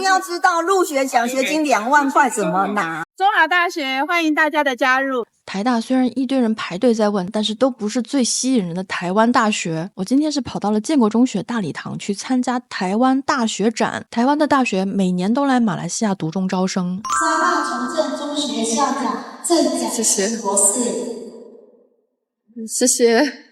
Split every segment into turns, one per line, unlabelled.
要知道入学奖学金2万块怎么拿。
中华大学欢迎大家的加入。
台大虽然一堆人排队在问，但是都不是最吸引人的台湾大学。我今天是跑到了建国中学大礼堂去参加台湾大学展。台湾的大学每年都来马来西亚独中招生。
沙巴重镇中学校长郑展博士，
谢谢。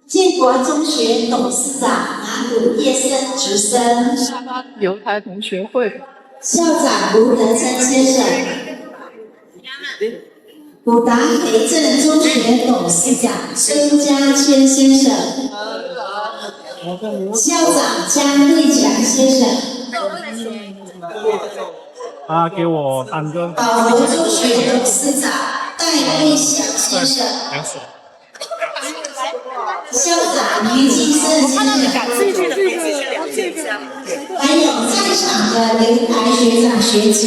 建国中学董事长马鲁叶生直升，
沙巴留台同学会
校长卢德琛先生，古达培正中学董事长孙家谦先生，校长江立强先生，
给我3个。
保罗中学董事长戴立祥先生，校长于金生先生，还有在场的留台学长学姐，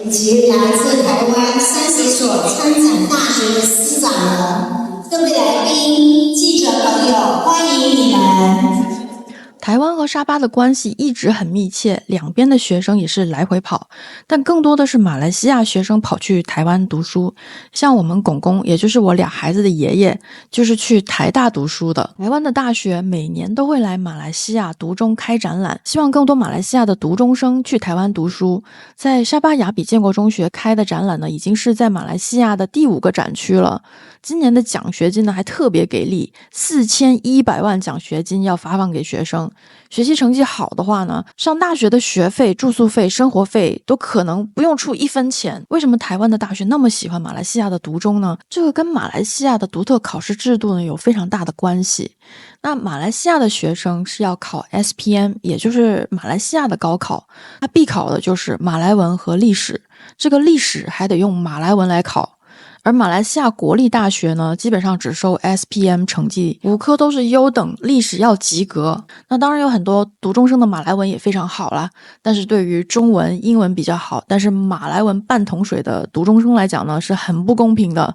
以及来自台湾30所参展大学的师长们，各位来宾、记者朋友，欢迎你们。
台湾和沙巴的关系一直很密切，两边的学生也是来回跑，但更多的是马来西亚学生跑去台湾读书。像我们公公，也就是我俩孩子的爷爷，就是去台大读书的。台湾的大学每年都会来马来西亚独中开展览，希望更多马来西亚的独中生去台湾读书。在沙巴雅比建国中学开的展览呢，已经是在马来西亚的第5个展区了。今年的奖学金呢还特别给力，4100万奖学金要发放给学生。学习成绩好的话呢，上大学的学费、住宿费、生活费都可能不用出1分钱。为什么台湾的大学那么喜欢马来西亚的独中呢？这个跟马来西亚的独特考试制度呢有非常大的关系。那马来西亚的学生是要考 SPM， 也就是马来西亚的高考，他必考的就是马来文和历史，这个历史还得用马来文来考。而马来西亚国立大学呢，基本上只收 SPM 成绩，5科都是优等，历史要及格。那当然有很多独中生的马来文也非常好啦，但是对于中文、英文比较好，但是马来文半桶水的独中生来讲呢，是很不公平的，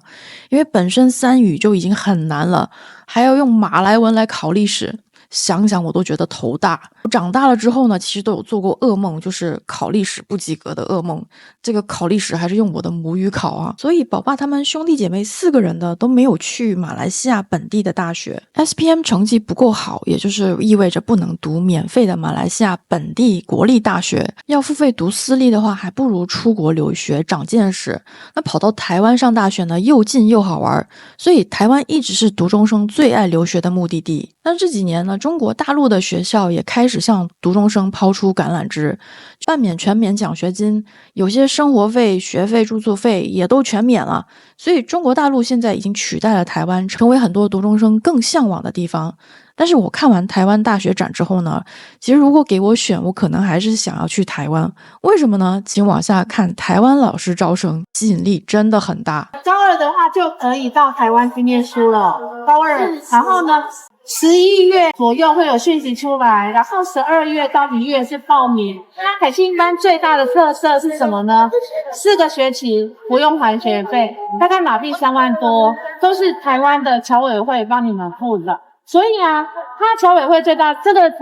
因为本身3语就已经很难了，还要用马来文来考历史。想想我都觉得头大。我长大了之后呢，其实都有做过噩梦，就是考历史不及格的噩梦。这个考历史还是用我的母语考啊，所以宝爸他们兄弟姐妹4个人的都没有去马来西亚本地的大学。SPM 成绩不够好，也就是意味着不能读免费的马来西亚本地国立大学，要付费读私立的话，还不如出国留学长见识。那跑到台湾上大学呢，又近又好玩，所以台湾一直是独中生最爱留学的目的地。但这几年呢，中国大陆的学校也开始向独中生抛出橄榄枝，半免全免奖学金，有些生活费、学费、住宿费也都全免了。所以中国大陆现在已经取代了台湾，成为很多独中生更向往的地方。但是我看完台湾大学展之后呢，其实如果给我选，我可能还是想要去台湾。为什么呢？请往下看台湾老师招生，吸引力真的很大。
高2的话就可以到台湾去念书了，高2，然后呢11月左右会有讯息出来，然后12月到1月是报名。那海青班最大的特色是什么呢？4个学期不用还学费，大概马币3万多，都是台湾的侨委会帮你们付的。所以啊，它侨委会这个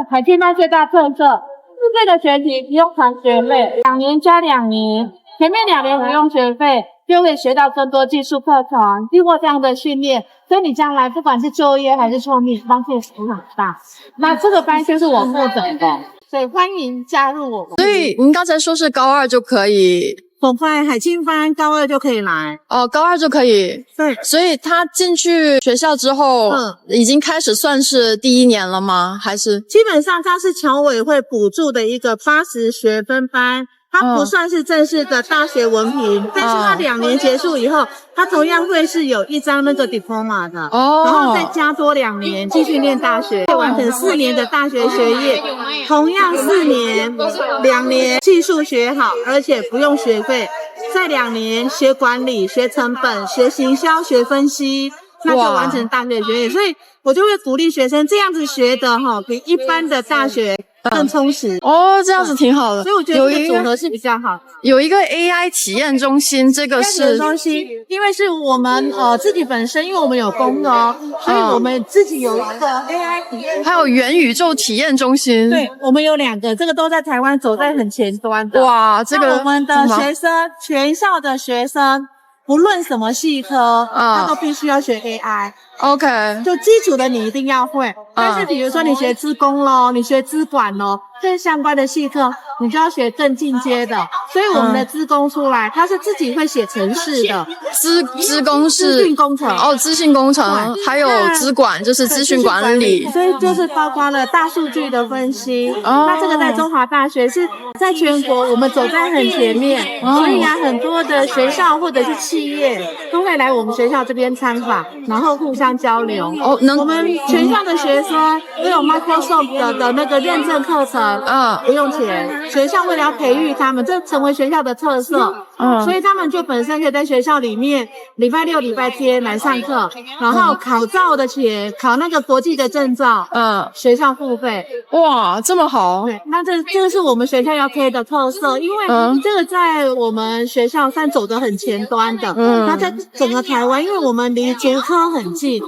海青班最大特色是这个学期不用还学费，2年加2年，前面2年不用学费，就可以学到更多技术课程，经过这样的训练，所以你将来不管是就业还是创业，帮助很大。那这个班就是我负责的，所以欢迎加入我们。
所以您刚才说是高2就可以，
很快海青班高2就可以来
哦，高2就可以。
对，
所以他进去学校之后，已经开始算是第1年了吗？还是
基本上它是侨委会补助的一个80学分班。它不算是正式的大学文凭，但是它2年结束以后，它同样会是有一张那个 diploma 的，然后再加多2年继续念大学，完成4年的大学学业，同样4年，2年技术学好，而且不用学费，再2年学管理、学成本、学行销、学分析，那就完成大学学业。所以我就会鼓励学生这样子学的比一般的大学更充实。
哦，这样子挺好的。
所以我觉得这个组合是比较好。
有一个 AI 体验中心，这个是
中心，因为是我们自己本身，因为我们有工所以我们自己有一个 AI 体验，
还有元宇宙体验中心。
对，我们有2个，这个都在台湾走在很前端的。
哇，这个
我们的学生，全校的学生，不论什么系科，他都必须要学 AI。OK， 就基础的你一定要会，但是比如说你学资工咯，你学资管咯，这相关的系科，你就要学更进阶的。所以我们的资工出来，他是自己会写程式的。
资工是
资讯工程
资讯工程，还有资管就是资讯管理，
所以就是包括了大数据的分析。那这个在中华大学是在全国我们走在很前面，所以很多的学校或者是企业都会来我们学校这边参访，然后互相交流。我们全校的学生都有 Microsoft 的那个认证课程，不用钱。学校为了要培育他们，这成为学校的特色。所以他们就本身可以在学校里面礼拜六礼拜天来上课，然后考照的钱，考那个国际的证照，学校付费。
哇，这么好。
对，那这个是我们学校要推的特色，因为这个在我们学校算走得很前端的。那在整个台湾，因为我们离竹科很近，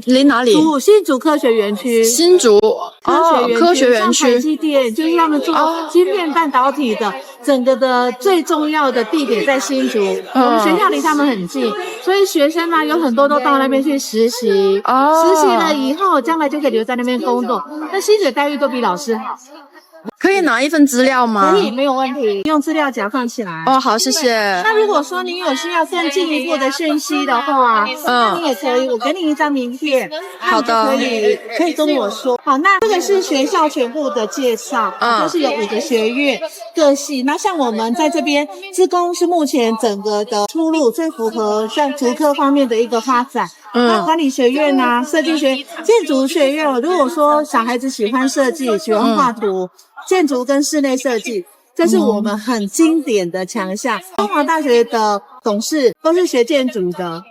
离哪里？
新竹科学园区。
新竹科学园区，
像台积电就是他们做晶片半导体的，整个的最重要的地点在新竹。我们学校离他们很近，所以学生有很多都到那边去实习。实习了以后，将来就可以留在那边工作，那薪水待遇都比老师好。
可以拿一份资料吗？
可以，没有问题。用资料夹放起来。
好，谢谢。
那如果说你有需要更进一步的讯息的话，那你也可以，我给你一张名片。
好的。
可以跟我说。好，那这个是学校全部的介绍，就是有5个学院各系。那像我们在这边，资工是目前整个的出路最符合像竹科方面的一个发展。那管理学院设计学院、建筑学院，如果说小孩子喜欢设计、喜欢画图，建筑跟室内设计，这是我们很经典的强项。中华大学的董事都是学建筑的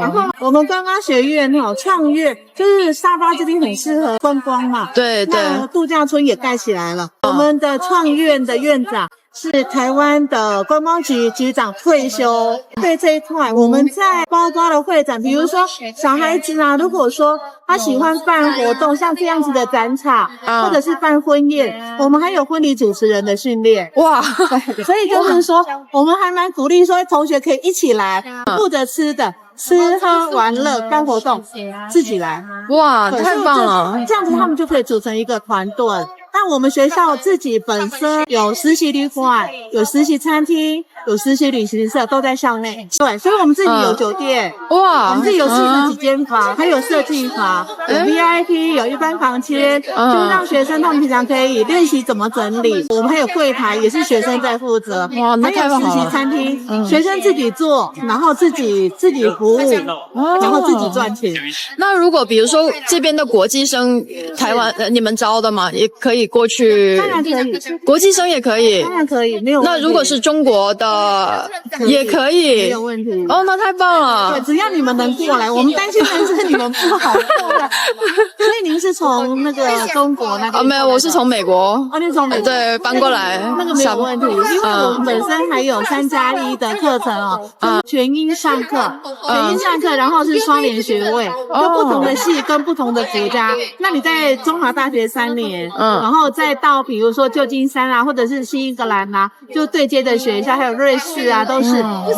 然后我们观光学院创院，就是沙巴这边很适合观光嘛。
对。
那度假村也盖起来了。我们的创院的院长是台湾的观光局局长退休。对这一块，我们在包括了会展，比如说小孩子如果说他喜欢办活动，像这样子的展场，或者是办婚宴，我们还有婚礼主持人的训练。
哇，
所以就是说，我们还蛮鼓励说同学可以一起来，负责吃的。吃喝玩乐办活动，自己来。
哇，太棒了！
这样子他们就可以组成一个团队。那我们学校自己本身有实习旅馆，有实习餐厅，有实习旅行社，都在校内。对，所以我们自己有酒店，我们自己有40几间房，还有设计房，有 VIP， 有一般房间，就让学生他们平常可以练习怎么整理。我们还有柜台，也是学生在负责。
哇，那太棒了！
还有实习餐厅，学生自己做，然后自己服务，然后自己赚钱。
那如果比如说这边的国际生，台湾你们招的吗？也可以过去。
当然可以，
国际生也可以。
当然可以，没有问题。
那如果是中国的也可以，
没有问题。
那太棒了。
对，只要你们能过来，我们担心的是你们不好过来。所以您是从那个中国那边？
没有，我是从美国。
你从美国？
对，搬过来。
那个没有问题，因为我们本身还有3+1的课程全英上课，然后是双联学位，就不同的系跟不同的国家。那你在中华大学3年，然后再到比如说旧金山或者是新英格兰就对接的学校，还有瑞士都是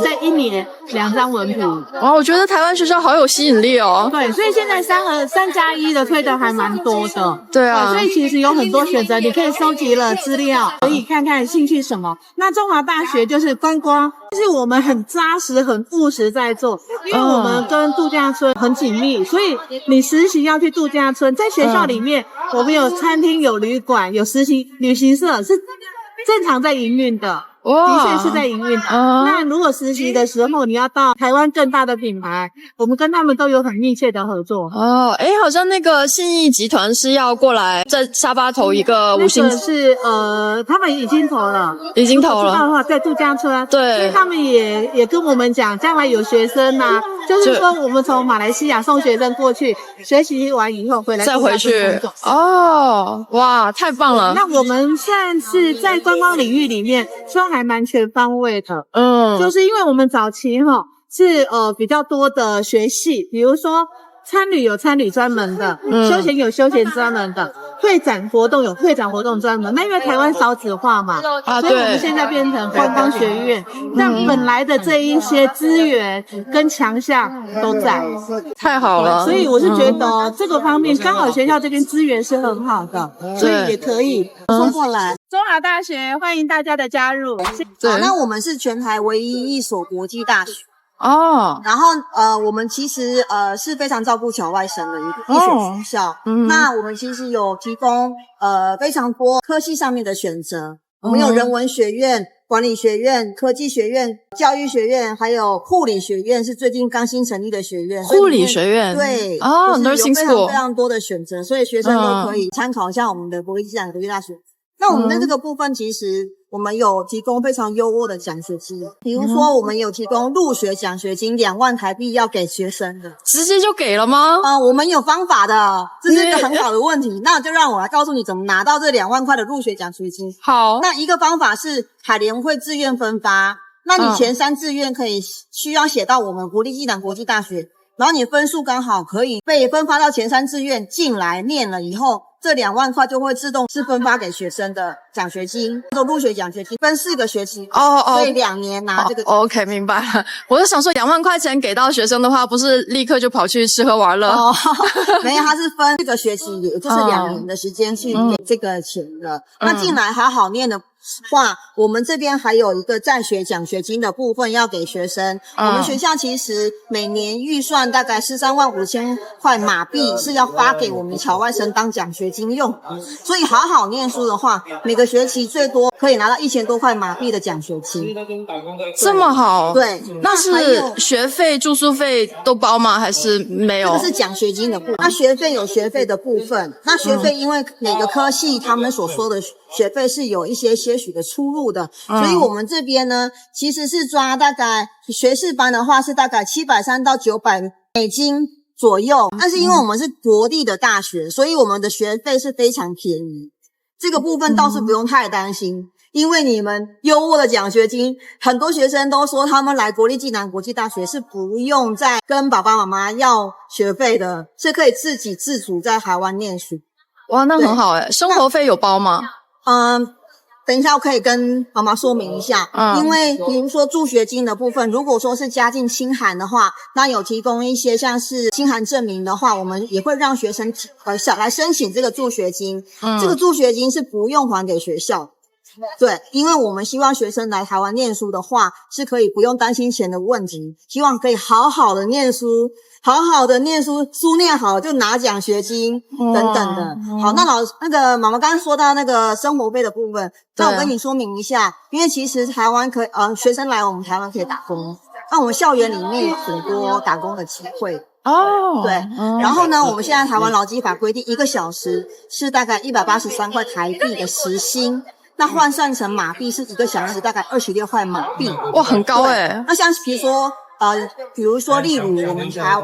在1年2张文凭。
哇，我觉得台湾学校好有吸引力哦。
对，所以现在3+1的推的还蛮多的。
对啊，
所以其实有很多选择，你可以收集了资料，可以看看兴趣什么。那中华大学就是观光，就是我们很扎实、很务实在做，因为我们跟度假村很紧密，所以你实习要去度假村，在学校里面，我们有餐厅、有旅馆、有实习旅行社是正常在营运的。的确是在营运的。那如果实习的时候，你要到台湾更大的品牌，我们跟他们都有很密切的合作。
好像那个信义集团是要过来在沙巴投一个5星，
是他们已经投了，
已经投了。
如果知道的话，在度假村，
对，
所以他们也跟我们讲，将来有学生啊，就是说我们从马来西亚送学生过去学习完以后回来
再回去。哇，太棒了！
那我们算是在观光领域里面算还蛮全方位的。就是因为我们早期是比较多的学系，比如说参旅有参旅专门的，休闲有休闲专门的，会展活动有会展活动专门。那因为台湾少子化嘛，所以我们现在变成观光学院。那本来的这一些资源跟强项都在，
太好了。
所以我是觉得这个方面刚好学校这边资源是很好的，所以也可以送过来。中华大学欢迎大家的加入。
好，那我们是全台唯一一所国际大学。然后我们其实是非常照顾侨外生的一所学校。那我们其实有提供非常多科系上面的选择。我们有人文学院、管理学院、科技学院、教育学院，还有护理学院，是最近刚新成立的学院。
护理学院，
对
，Nursing
有非常非常多的选择，所以学生都可以参考一下我们的国立暨南国际大学。那我们的这个部分，其实我们有提供非常优渥的奖学金，比如说我们有提供入学奖学金2万台币要给学生的，
直接就给了吗？
我们有方法的，这是一个很好的问题。那就让我来告诉你怎么拿到这2万块的入学奖学金。
好，
那一个方法是海联会志愿分发，那你前3志愿可以需要写到我们国立暨南国际大学，然后你分数刚好可以被分发到前3志愿进来念了以后，这2万块就会自动是分发给学生的奖学金，入学奖学金分4个学期，所以2年拿这个。
OK， 明白了。我就想说2万块钱给到学生的话，不是立刻就跑去吃喝玩乐？
没有，它是分4个学期，也就是2年的时间去给这个钱的。那进来好好念的话，我们这边还有一个在学奖学金的部分要给学生。我们学校其实每年预算大概13万5千块马币是要发给我们侨外生当奖学金用，所以好好念书的话，每个学期最多可以拿到1000多块马币的奖学金。
这么好？
对，
那是学费、住宿费都包吗？还是没有？
这个是奖学金的部分。那学费有学费的部分，那学费因为每个科系他们所说的学费是有一些些许的出入的，所以我们这边呢其实是抓大概学士班的话是大概730到900美金左右，但是因为我们是国立的大学，所以我们的学费是非常便宜，这个部分倒是不用太担心。因为你们优渥的奖学金，很多学生都说他们来国立暨南国际大学是不用再跟爸爸妈妈要学费的，是可以自给自足在台湾念书。
哇，那很好生活费有包吗？
等一下我可以跟妈妈说明一下，因为比如说助学金的部分，如果说是家境清寒的话，那有提供一些像是清寒证明的话，我们也会让学生来申请这个助学金。这个助学金是不用还给学校。对，因为我们希望学生来台湾念书的话，是可以不用担心钱的问题，希望可以好好的念书，书念好了就拿奖学金等等的。好，那个妈妈刚刚说到那个生活费的部分，那我跟你说明一下，因为其实台湾可以学生来我们台湾可以打工，那我们校园里面有很多打工的机会。对，然后呢，我们现在台湾劳基法规定1个小时是大概183块台币的时薪。那换算成马币是1个小时大概26块马币。
哇，很高
那像比如说例如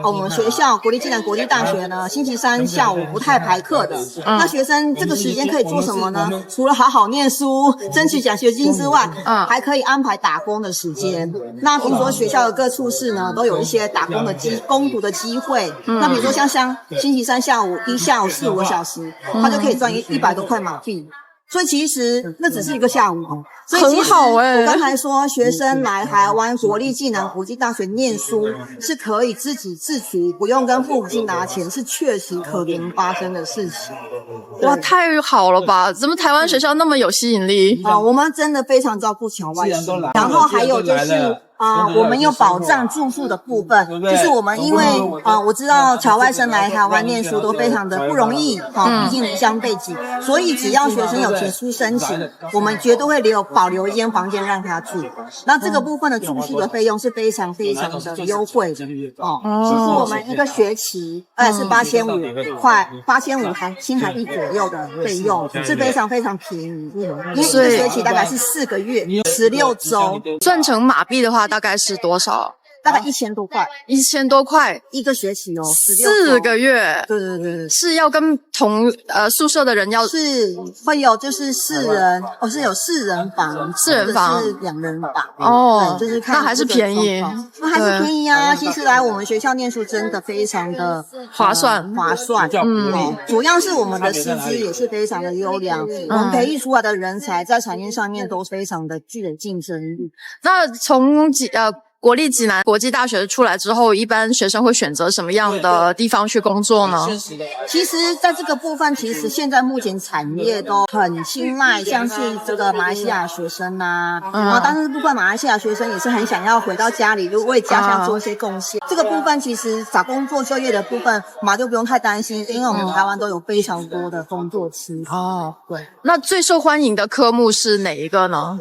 我们学校国立暨南国际大学呢，星期3下午不太排课的。那学生这个时间可以做什么呢？除了好好念书争取奖学金之外，还可以安排打工的时间。那比如说学校的各处室呢都有一些打工的工读的机会。那比如说像星期3下午4-5个小时，他就可以赚100多块马币。所以其实那只是一个下午所以
很好我
刚才说学生来台湾国立暨南国际大学念书是可以自给自足，不用跟父母亲拿钱，是确实可能发生的事情。
哇，太好了吧？怎么台湾学校那么有吸引力？
我们真的非常照顾侨外生。然后还有就是我们有保障住宿的部分，就是我们因为我知道侨外生来台湾念书都非常的不容易毕竟离乡背景，所以只要学生有提出申请，我们绝对会保留一间房间让他住。那这个部分的住宿的费用是非常非常的优惠的其实我们一个学期是8500韩新台币左右的费用，是非常非常便宜，因为一个学期大概是4个月16周，
算成马币的话大概是多少？
大概1000多块
，1000多块
一个学期
4个月。
对，
是要跟宿舍的人
是会有就是4人是有4人房
，4人房
是2人房对，就是看
那还是便宜，
那还是便宜啊。其实来我们学校念书真的非常的
划算，
主要是我们的师资也是非常的优良，我们培育出来的人才在产业上面都非常的具有竞争力。
那从国立暨南国际大学出来之后，一般学生会选择什么样的地方去工作呢？
其实在这个部分，其实现在目前产业都很青睐，像是这个马来西亚学生但是部分马来西亚学生也是很想要回到家里，就为家乡做一些贡献。这个部分其实找工作就业的部分，马就不用太担心，因为我们台湾都有非常多的工作机会。对。
那最受欢迎的科目是哪一个呢？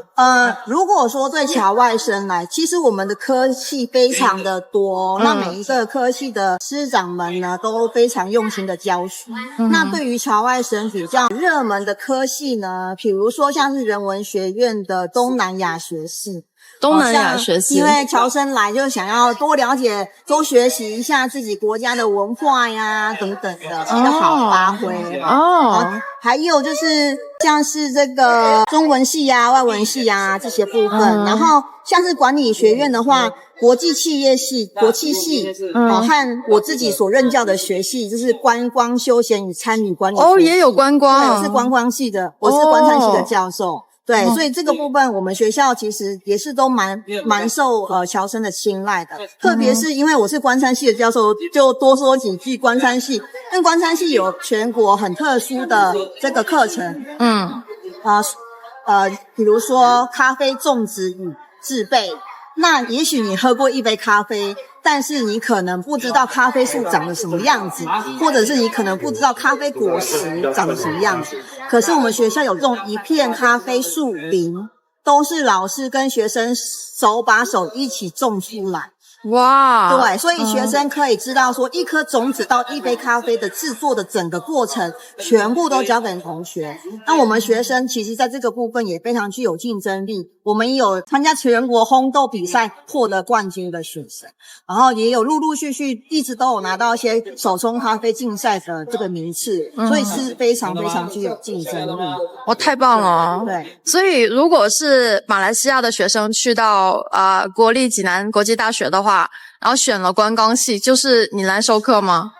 如果说对侨外生来，其实我们的科系非常的多，那每一个科系的师长们呢都非常用心的教学。那对于侨外生比较热门的科系呢，比如说像是人文学院的东南亚学系，因为侨生来就想要多了解、多学习一下自己国家的文化呀等等的，比较好发挥。还有就是像是这个中文系外文系这些部分，然后像是管理学院的话，国际企业系、国企系和我自己所任教的学系就是观光休闲与参与管理学系
也有观光，
对，我是观光系的，我是观餐系的教授。对，所以这个部分我们学校其实也是都蛮受侨生的青睐的，特别是因为我是观餐系的教授，就多说几句观餐系。因为观餐系有全国很特殊的这个课程，比如说咖啡种植与制备。那也许你喝过一杯咖啡，但是你可能不知道咖啡树长得什么样子，或者是你可能不知道咖啡果实长得什么样子。可是我们学校有这种一片咖啡树林，都是老师跟学生手把手一起种出来。对，所以学生可以知道说一颗种子到一杯咖啡的制作的整个过程全部都交给同学。那我们学生其实在这个部分也非常具有竞争力，我们也有参加全国烘豆比赛获得冠军的学生，然后也有陆陆续续一直都有拿到一些手冲咖啡竞赛的这个名次，所以是非常非常具有竞争力。
太棒了。
对，
所以如果是马来西亚的学生去到国立暨南国际大学的话，然后选了观光系，就是你来授课吗？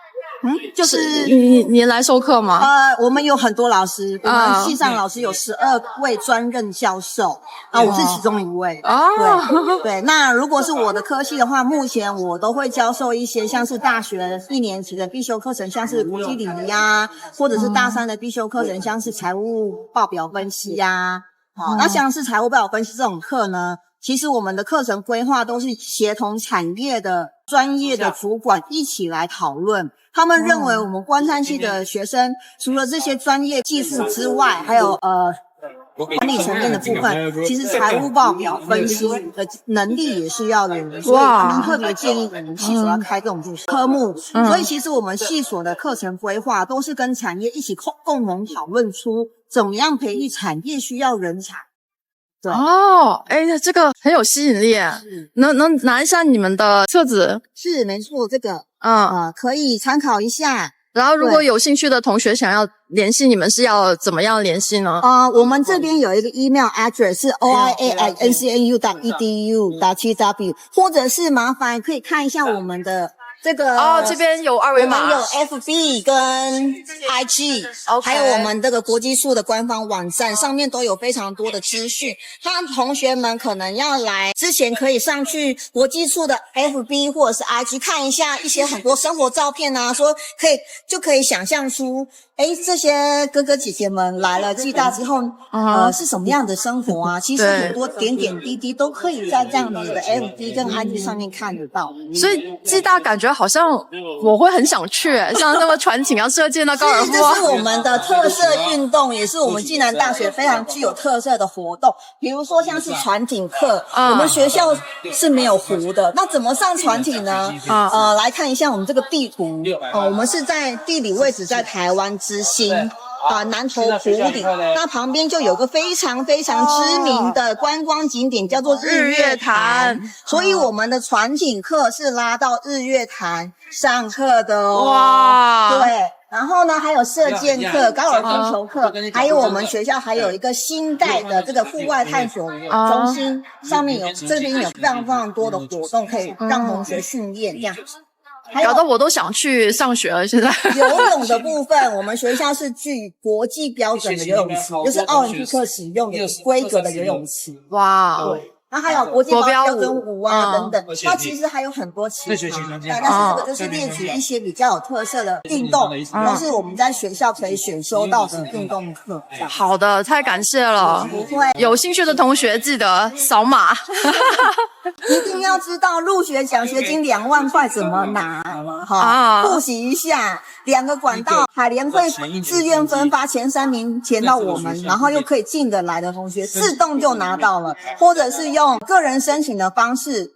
就是你来授课吗？
我们有很多老师，我们系上老师有12位专任教授，我是其中一位。对，那如果是我的科系的话，目前我都会教授一些像是大学1年级的必修课程，像是国际礼仪或者是大3的必修课程，像是财务报表分析那像是财务报表分析这种课呢，其实我们的课程规划都是协同产业的专业的主管一起来讨论。他们认为我们观餐系的学生除了这些专业技术之外，还有管理层面的部分，其实财务报表分析的能力也是要有的，所以他们特别建议我们系所要开这种科目。所以其实我们系所的课程规划都是跟产业一起共同讨论出怎么样培育产业需要人才。对
这个很有吸引力，能拿一下你们的册子？
是没错，这个可以参考一下。
然后如果有兴趣的同学想要联系你们，是要怎么样联系呢？
我们这边有一个 email address 是 oia@ncnu.tw，或者是麻烦可以看一下我们的这个
这边有二维码，
我们有 FB 跟 IG， 还有我们这个国际处的官方网站，上面都有非常多的资讯。那同学们可能要来之前，可以上去国际处的 FB 或者是 IG 看一下一些很多生活照片说就可以想象出这些哥哥姐姐们来了暨大之后，是什么样的生活啊？其实很多点点滴滴都可以在这样子的 FB 跟 IG 上面看得到。
所以暨大感觉好像我会很想去，像那么传情啊、射箭啊、高尔夫啊，
这是我们的特色运动，也是我们暨南大学非常具有特色的活动。比如说像是船艇课，我们学校是没有湖的，那怎么上船艇呢？来看一下我们这个地图，我们是在地理位置在台湾之心。南投湖顶，那旁边就有个非常非常知名的观光景点，叫做日月潭。所以我们的船艇课是拉到日月潭上课的哦。哇，对。然后呢，还有射箭课、高尔夫球课，还有我们学校还有一个新代的这个户外探索中心，上面这边有非常非常多的活动可以让同学训练这样。
搞得我都想去上学了。现在
游泳的部分，我们学校是具国际标准的游泳池，就是奥林匹克使用的规格的游泳池。
哇，
对。那还有国际标准舞啊等等，那其实还有很多其他，但是这个就是列举一些比较有特色的运动，都是我们在学校可以选修到的运动课。
好的，太感谢了。
不会，
有兴趣的同学记得扫码。
一定要知道入学奖学金2万块怎么拿哈，复习一下。2个管道，海联会自愿分发前3名填到我们，然后又可以进得来的同学自动就拿到了，或者是用个人申请的方式，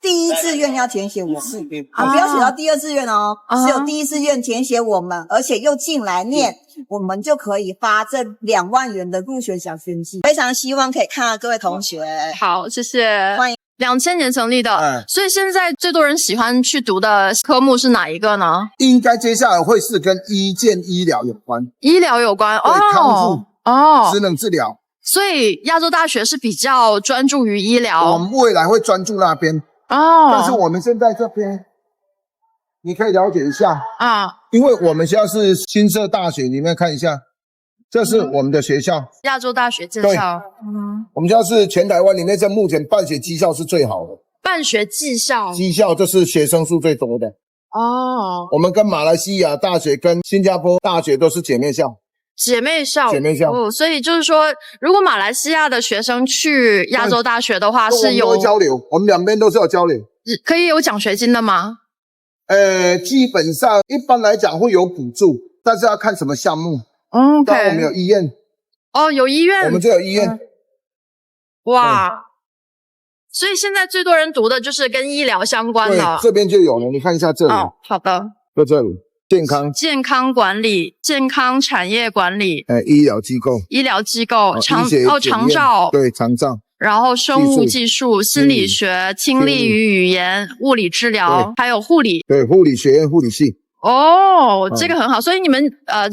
第一志愿要填写我们，不要写到第2志愿哦，只有第1志愿填写我们，而且又进来念，我们就可以发这2万元的入学奖学金。非常希望可以看到各位同学。
好，谢谢。欢迎。2000年成立的，所以现在最多人喜欢去读的科目是哪一个呢？
应该接下来会是跟医健医疗有关。
医疗有关，
对，康复，职能治疗。
所以亚洲大学是比较专注于医疗。
我们未来会专注那边。但是我们现在这边，你可以了解一下因为我们学校是新社大学，里面看一下。这是我们的学校，
亚洲大学介绍。
我们学校是全台湾里面在目前办学绩效是最好的。
办学绩效
就是学生数最多的。我们跟马来西亚大学跟新加坡大学都是姐妹校。
姐妹校。所以就是说，如果马来西亚的学生去亚洲大学的话，是有
交流，我们两边都是有交流。
可以有奖学金的吗？
基本上一般来讲会有补助，但是要看什么项目。但我们有医院。
有医院。
我们就有医院。
哇，所以现在最多人读的就是跟医疗相关的。
对，这边就有了，你看一下这里。
好的。
在这里，健康管理、健康产业管理。医疗机构。长照。对，长照。然后生物技术、心理学、听力与语言、物理治疗，还有护理。对，护理学院、护理系。这个很好，所以你们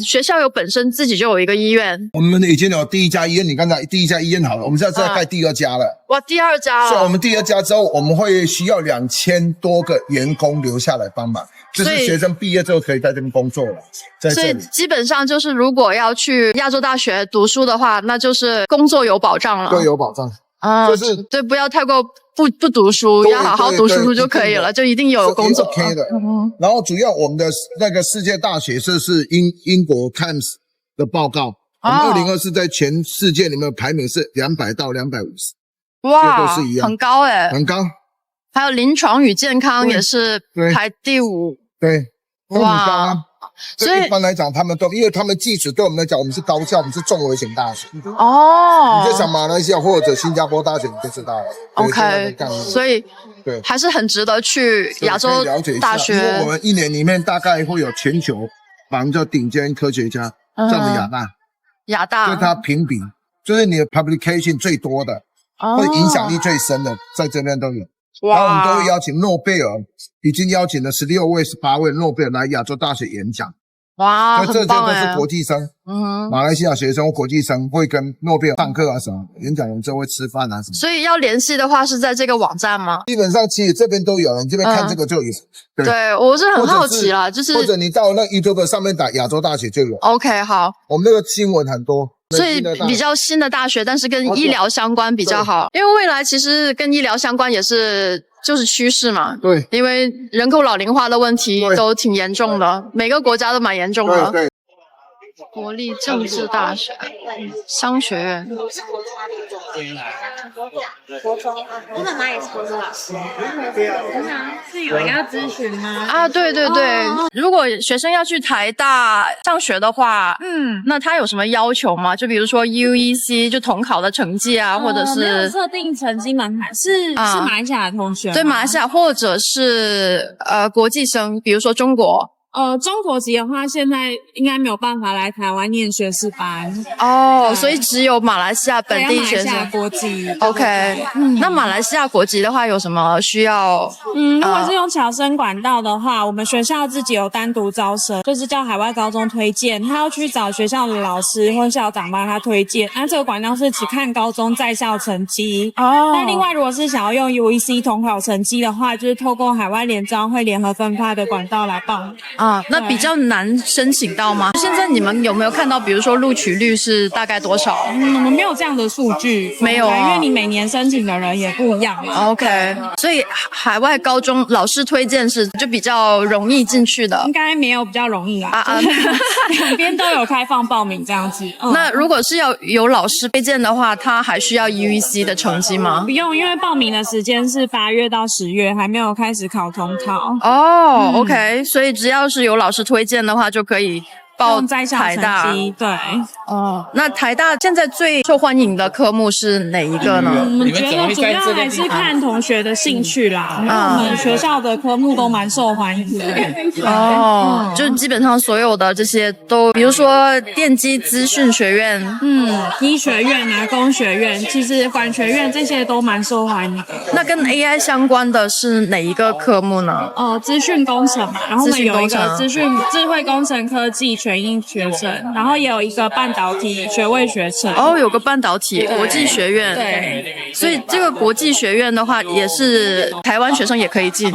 学校本身自己就有一个医院。我们已经有第1家医院，你刚才第1家医院好了，我们现在在盖第2家了。哇，第2家了。所以我们第2家之后，我们会需要2000多个员工留下来帮忙，就是学生毕业之后可以在这边工作了。所以基本上就是如果要去亚洲大学读书的话，那就是工作有保障了。对，有保障。就是对，不要太过不读书，要好好读书就可以了，就一定有工作。OK 的。然后主要我们的那个世界大学，这是英国 Times 的报告，我们2024在全世界里面排名是200到250。哇，都是一样，很高很高。还有临床与健康也是排第5。对，哇。所以一般来讲，因为他们即使对我们来讲，我们是高校，我们是重危险大学。你就想马来西亚或者新加坡大学，你就知道了。OK， 所以对，还是很值得去亚洲大学。因为我们1年里面大概会有全球顶尖科学家，这样的亚大，就他评比，就是你的 publication 最多的，或者影响力最深的，在这边都有。然后我们都会邀请诺贝尔，已经邀请了16位、18位诺贝尔来亚洲大学演讲。哇，这些都是国际生，马来西亚学生或国际生会跟诺贝尔上课啊什么，演讲完之后会吃饭啊什么。所以要联系的话是在这个网站吗？基本上其实这边都有，你这边看这个就有。对，我是很好奇啦，就是或者你到那 YouTube 上面打亚洲大学就有。OK， 好，我们那个新闻很多。所以比较新的大学，但是跟医疗相关比较好，因为未来其实跟医疗相关也是就是趋势嘛。对，因为人口老龄化的问题都挺严重的，每个国家都蛮严重的。对。国立政治大学商学院。
我妈妈也是国中老师。是有人要咨询吗？
啊，对对对，如果学生要去台大上学的话，那他有什么要求吗？就比如说 UEC 就统考的成绩啊，或者是
没有设定成绩门槛，是马来西亚的同学吗？
对，马来西亚或者是国际生，比如说中国。
中国籍的话，现在应该没有办法来台湾念学士班
哦，所以只有马来西亚本地学生。
马来西亚国籍。
OK，那马来西亚国籍的话，有什么需要？
如果是用侨生管道的话，我们学校自己有单独招生，就是叫海外高中推荐，他要去找学校的老师或校长帮他推荐。那这个管道是只看高中在校成绩。那另外，如果是想要用 UEC 统考成绩的话，就是透过海外联招会联合分发的管道来报名。
那比较难申请到吗？现在你们有没有看到，比如说录取率是大概多少？
我们没有这样的数据，
没有
因为你每年申请的人也不一样。
OK， 所以海外高中老师推荐是就比较容易进去的，
应该没有比较容易啦。两边都有开放报名这样子。
那如果是要有老师推荐的话，他还需要 UEC 的成绩吗？
不用，因为报名的时间是8月到10月，还没有开始考统考。
OK， 所以只要是有老师推荐的话，就可以报
在校
台大。
成绩。对。
那台大现在最受欢迎的科目是哪一个呢？
我们觉得主要还是看同学的兴趣啦。因为我们学校的科目都蛮受欢迎的。
就基本上所有的这些都，比如说电机资讯学院，
医学院啊，工学院，其实管学院这些都蛮受欢迎的。
那跟 AI 相关的是哪一个科目呢？
资讯工程嘛，然后我们有一个智慧工程科技全英学程，然后也有一个半导体学位学程。
有个半导体国际学院。
对，
所以这个国际学院的话，也是台湾学生也可以进。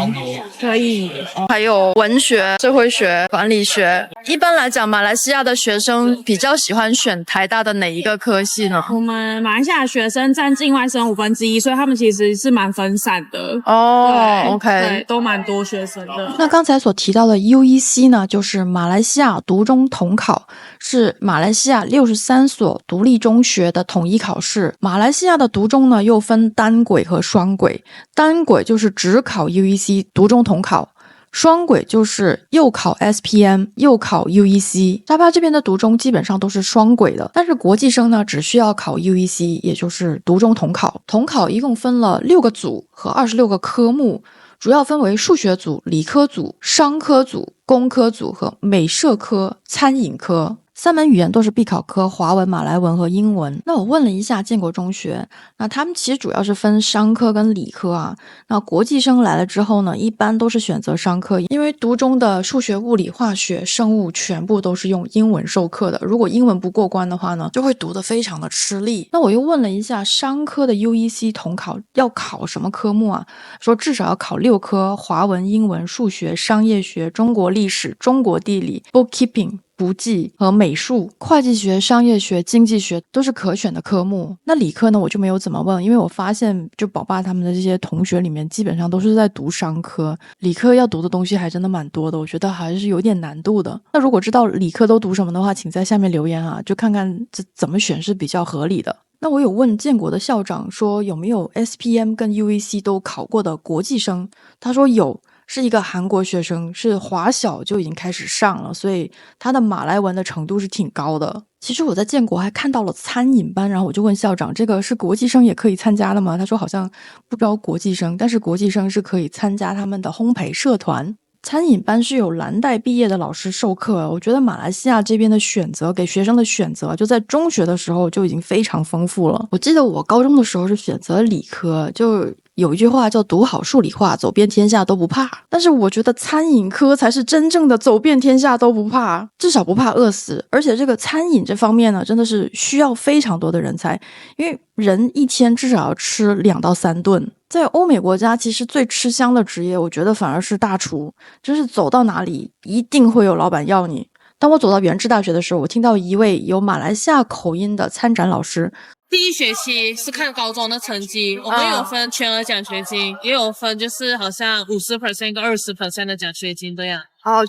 可以。
还有文学、社会学、管理学。一般来讲，马来西亚的学生比较喜欢选台大的哪一个科系呢？
我们马来西亚学生占境外生1/5，所以他们其实是蛮分散的。
OK，
对，都蛮多学生的。
那刚才所提到的 UEC 呢，就是马来西亚独中统考，是马来西亚63所独立中学的统一考试。马来西亚的独中呢，又分单轨和双轨。单轨就是只考 UEC 独中统考，双轨就是又考 SPM 又考 UEC。沙巴这边的独中基本上都是双轨的，但是国际生呢只需要考 UEC， 也就是独中统考。统考一共分了6个组和26个科目，主要分为数学组、理科组、商科组、工科组和美社科、餐饮科。3门语言都是必考科，华文、马来文和英文。那我问了一下建国中学，那他们其实主要是分商科跟理科啊。那国际生来了之后呢，一般都是选择商科，因为独中的数学、物理、化学、生物全部都是用英文授课的，如果英文不过关的话呢，就会读得非常的吃力。那我又问了一下商科的 UEC 统考要考什么科目啊，说至少要考6科，华文、英文、数学、商业学、中国历史、中国地理、bookkeeping不计和美术、会计学、商业学、经济学都是可选的科目。那理科呢，我就没有怎么问，因为我发现就宝爸他们的这些同学里面基本上都是在读商科，理科要读的东西还真的蛮多的，我觉得还是有点难度的。那如果知道理科都读什么的话，请在下面留言啊，就看看这怎么选是比较合理的。那我有问建国的校长说有没有 SPM 跟 UEC 都考过的国际生，他说有，是一个韩国学生，是华小就已经开始上了，所以他的马来文的程度是挺高的。其实我在建国还看到了餐饮班，然后我就问校长，这个是国际生也可以参加的吗？他说好像不招国际生，但是国际生是可以参加他们的烘焙社团。餐饮班是有蓝带毕业的老师授课，我觉得马来西亚这边的选择，给学生的选择就在中学的时候就已经非常丰富了。我记得我高中的时候是选择理科，就有一句话叫读好数理化，走遍天下都不怕。但是我觉得餐饮科才是真正的走遍天下都不怕，至少不怕饿死。而且这个餐饮这方面呢，真的是需要非常多的人才，因为人一天至少要吃2到3顿。在欧美国家，其实最吃香的职业，我觉得反而是大厨，就是走到哪里一定会有老板要你。当我走到元智大学的时候，我听到一位有马来西亚口音的参展老师，
第一学期是看高中的成绩，我们有分全额奖学金，也有分就是好像50% 跟20% 的奖学金这样。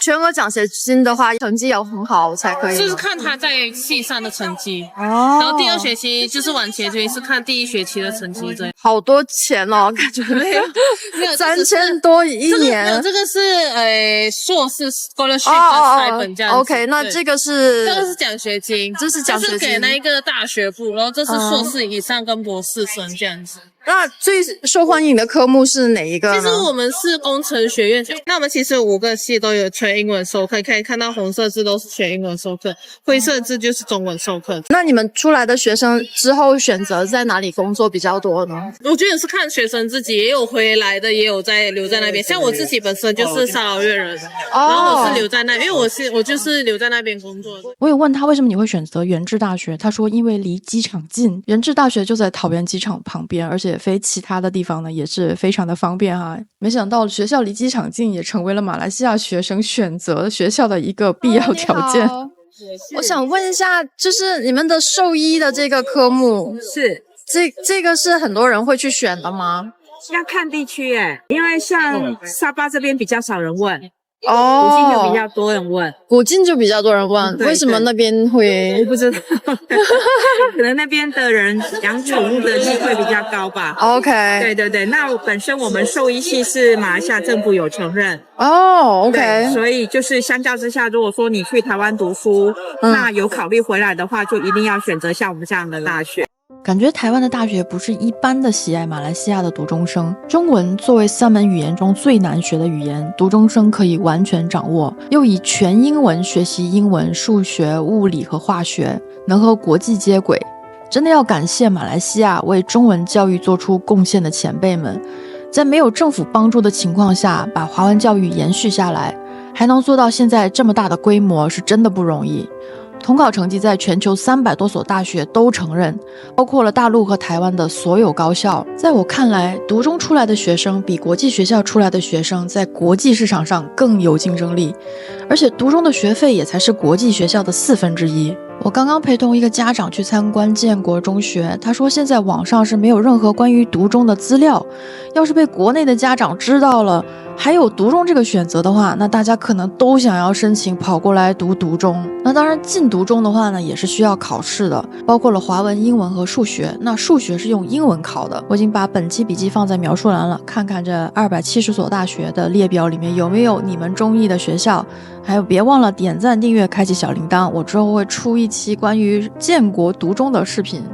全额奖学金的话，成绩要很好才可以。
就是看他在系上的成绩然后第2学期就是完结学期是看第1学期的成绩这样。
好多钱哦，感觉没有3000多一年。
这个是硕士 scholarship 的stipend这样子。
OK， 那这个是
奖学金，
这是奖学金，
这是给那一个大学部，然后这是硕士以上跟博士生这样子。
那最受欢迎的科目是哪一个呢？
其实我们是工程学院，那我们其实5个系都有全英文授课，可以看到红色字都是全英文授课，灰色字就是中文授课。
那你们出来的学生之后选择在哪里工作比较多呢？
我觉得是看学生自己，也有回来的，也有留在那边。像我自己本身就是沙劳越人，然后我是留在那，因为我就是留在那边工作的。
我有问他为什么你会选择原治大学，他说因为离机场近，原治大学就在桃园机场旁边，而且飞其他的地方呢也是非常的方便哈。没想到学校离机场近也成为了马来西亚学生选择学校的一个必要条件。
我想问一下，就是你们的兽医的这个科目
是
这个是很多人会去选的吗？
要看地区耶，因为像沙巴这边比较少人问。古晋就比较多人问，
为什么那边会？
我不知道，可能那边的人养宠物的机会比较高吧。
OK，
对，那本身我们兽医系是马来西亚政府有承认。
OK，
所以就是相较之下，如果说你去台湾读书，那有考虑回来的话，就一定要选择像我们这样的大学。
感觉台湾的大学不是一般的喜爱马来西亚的读中生。中文作为3门语言中最难学的语言，读中生可以完全掌握，又以全英文学习英文、数学、物理和化学，能和国际接轨。真的要感谢马来西亚为中文教育做出贡献的前辈们，在没有政府帮助的情况下，把华文教育延续下来，还能做到现在这么大的规模，是真的不容易。统考成绩在全球300多所大学都承认，包括了大陆和台湾的所有高校。在我看来，读中出来的学生比国际学校出来的学生在国际市场上更有竞争力，而且读中的学费也才是国际学校的1/4。我刚刚陪同一个家长去参观建国中学，他说现在网上是没有任何关于读中的资料，要是被国内的家长知道了还有读中这个选择的话，那大家可能都想要申请跑过来读读中。那当然进读中的话呢，也是需要考试的，包括了华文、英文和数学。那数学是用英文考的。我已经把本期笔记放在描述栏了，看看这270所大学的列表里面有没有你们中意的学校。还有别忘了点赞、订阅、开启小铃铛，我之后会出一期关于建国读中的视频。